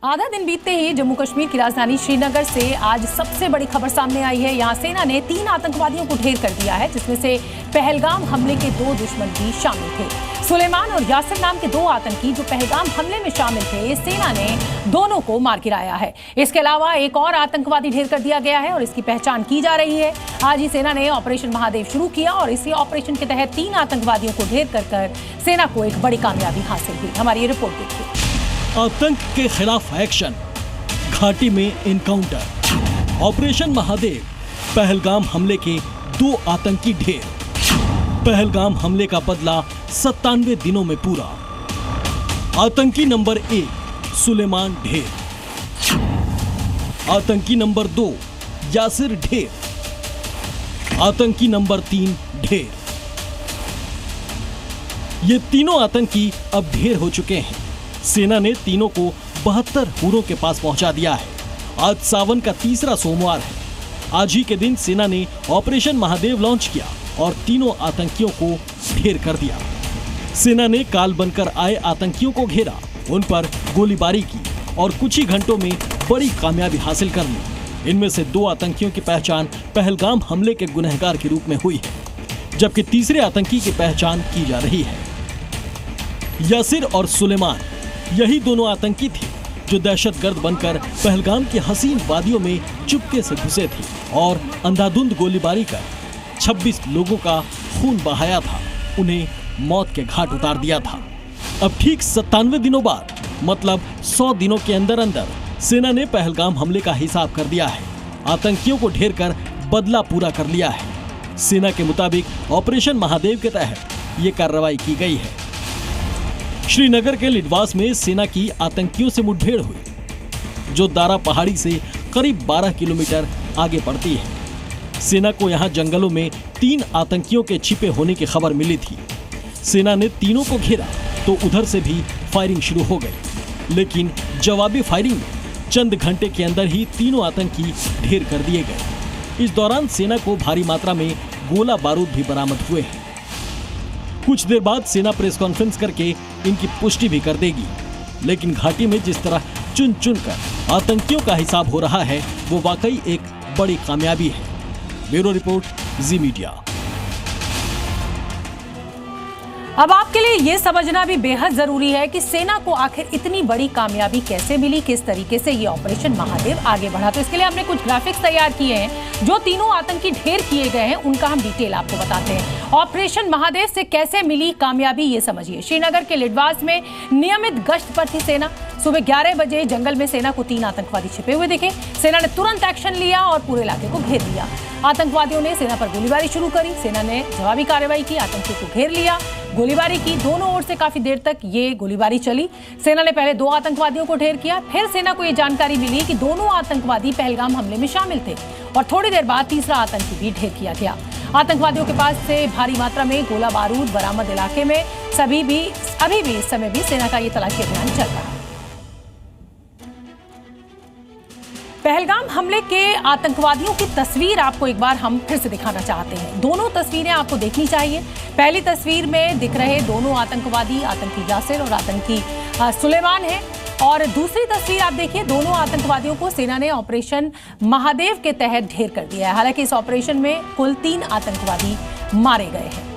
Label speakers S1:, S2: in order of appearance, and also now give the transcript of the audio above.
S1: आधा दिन बीतते ही जम्मू कश्मीर की राजधानी श्रीनगर से आज सबसे बड़ी खबर सामने आई है। यहां सेना ने 3 आतंकवादियों को ढेर कर दिया है, जिसमें से पहलगाम हमले के 2 दुश्मन भी शामिल थे। सुलेमान और यासिर नाम के 2 आतंकी जो पहलगाम हमले में शामिल थे, सेना ने दोनों को मार गिराया है। इसके अलावा एक और आतंकवादी ढेर कर दिया गया है और इसकी पहचान की जा रही है। आज ही सेना ने ऑपरेशन महादेव शुरू किया और इसी ऑपरेशन के तहत 3 आतंकवादियों को ढेर कर सेना को एक बड़ी कामयाबी हासिल हुई। हमारी ये रिपोर्ट देखिए।
S2: आतंक के खिलाफ एक्शन, घाटी में इनकाउंटर, ऑपरेशन महादेव, पहलगाम हमले के 2 आतंकी ढेर। पहलगाम हमले का बदला 97 दिनों में पूरा। आतंकी नंबर 1 सुलेमान ढेर, आतंकी नंबर 2 यासिर ढेर, आतंकी नंबर 3 ढेर। ये तीनों आतंकी अब ढेर हो चुके हैं। सेना ने तीनों को 72 हुरों के पास पहुंचा दिया है। आज सावन का तीसरा सोमवार है। आज ही के दिन सेना ने ऑपरेशन महादेव लॉन्च किया और तीनों आतंकियों को ढेर कर दिया। सेना ने काल बनकर आए आतंकियों को घेरा, उन पर गोलीबारी की और कुछ ही घंटों में बड़ी कामयाबी हासिल कर ली। इनमें से 2 आतंकियों की पहचान पहलगाम हमले के गुनहगार के रूप में हुई है, जबकि तीसरे आतंकी की पहचान की जा रही है। यासिर और सुलेमान यही दोनों आतंकी थे जो दहशतगर्द बनकर पहलगाम की हसीन वादियों में चुपके से घुसे थे और अंधाधुंध गोलीबारी कर 26 लोगों का खून बहाया था, उन्हें मौत के घाट उतार दिया था। अब ठीक 97 दिनों बाद, मतलब 100 दिनों के अंदर अंदर सेना ने पहलगाम हमले का हिसाब कर दिया है। आतंकियों को ढेर कर बदला पूरा कर लिया है। सेना के मुताबिक ऑपरेशन महादेव के तहत ये कार्रवाई की गई है। श्रीनगर के लिडवास में सेना की आतंकियों से मुठभेड़ हुई, जो दारा पहाड़ी से करीब 12 किलोमीटर आगे पड़ती है। सेना को यहां जंगलों में 3 आतंकियों के छिपे होने की खबर मिली थी। सेना ने तीनों को घेरा तो उधर से भी फायरिंग शुरू हो गई, लेकिन जवाबी फायरिंग में चंद घंटे के अंदर ही तीनों आतंकी ढेर कर दिए गए। इस दौरान सेना को भारी मात्रा में गोला बारूद भी बरामद हुए हैं। कुछ देर बाद सेना प्रेस कॉन्फ्रेंस करके इनकी पुष्टि भी कर देगी, लेकिन घाटी में जिस तरह चुन चुन कर आतंकियों का हिसाब हो रहा है, वो वाकई एक बड़ी कामयाबी है। ब्यूरो रिपोर्ट, जी मीडिया।
S1: अब आपके लिए ये समझना भी बेहद जरूरी है कि सेना को आखिर इतनी बड़ी कामयाबी कैसे मिली, किस तरीके से ये ऑपरेशन महादेव आगे बढ़ा। तो इसके लिए हमने कुछ ग्राफिक्स तैयार किए हैं। जो तीनों आतंकी ढेर किए गए हैं, उनका हम डिटेल आपको बताते हैं। ऑपरेशन महादेव से कैसे मिली कामयाबी, ये समझिए। श्रीनगर के लिडवास में नियमित गश्त पर थी सेना। सुबह 11 बजे जंगल में सेना को 3 आतंकवादी छिपे हुए दिखे। सेना ने तुरंत एक्शन लिया और पूरे इलाके को घेर लिया। आतंकवादियों ने सेना पर गोलीबारी शुरू करी। सेना ने जवाबी कार्रवाई की, आतंकियों को घेर लिया, गोलीबारी की। दोनों ओर से काफी देर तक ये गोलीबारी चली। सेना ने पहले 2 आतंकवादियों को ढेर किया, फिर सेना को ये जानकारी मिली कि दोनों आतंकवादी पहलगाम हमले में शामिल थे और थोड़ी देर बाद तीसरा आतंकी भी ढेर किया गया। आतंकवादियों के पास से भारी मात्रा में गोला बारूद बरामद। इलाके में अभी भी इस समय भी सेना का ये तलाशी अभियान चल रहा है। पहलगाम हमले के आतंकवादियों की तस्वीर आपको एक बार हम फिर से दिखाना चाहते हैं। दोनों तस्वीरें आपको देखनी चाहिए। पहली तस्वीर में दिख रहे दोनों आतंकवादी, आतंकी यासिर और आतंकी सुलेमान है, और दूसरी तस्वीर आप देखिए, दोनों आतंकवादियों को सेना ने ऑपरेशन महादेव के तहत ढेर कर दिया है। हालांकि इस ऑपरेशन में कुल 3 आतंकवादी मारे गए हैं।